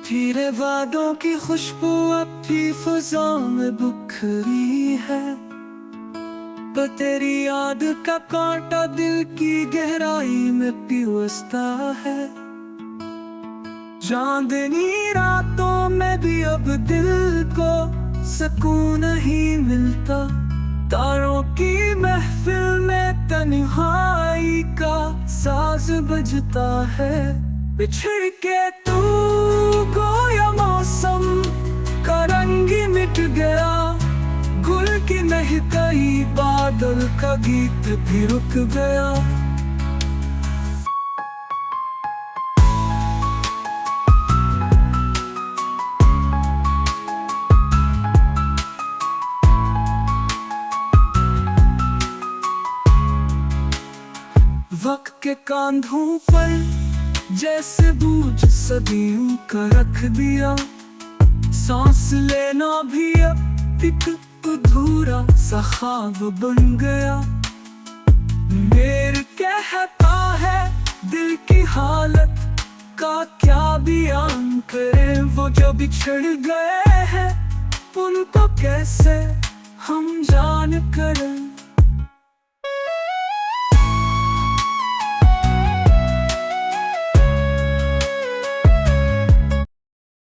तेरे वादों की खुशबू अब भी फिजाओं में बिखरी है, पर तेरी याद का कांटा दिल की गहराई में पिघलता है। चांदनी रातों में भी अब दिल को सुकून नहीं मिलता, तारों की महफिल में तन्हाई का साज बजता है। बिछड़ के तू गोया मौसम का रंग ही मिट गया, गुल की महकाई बादल का गीत भी रुक गया। वक्त के कांधों पर जैसे बोझ सदियों का रख दिया, सांस लेना भी अब एक अधूरा सा ख्वाब बन गया। मेरे कहता है दिल की हालत का क्या बयान करे, वो जो बिछड़ गए हैं उनको कैसे हम जान कर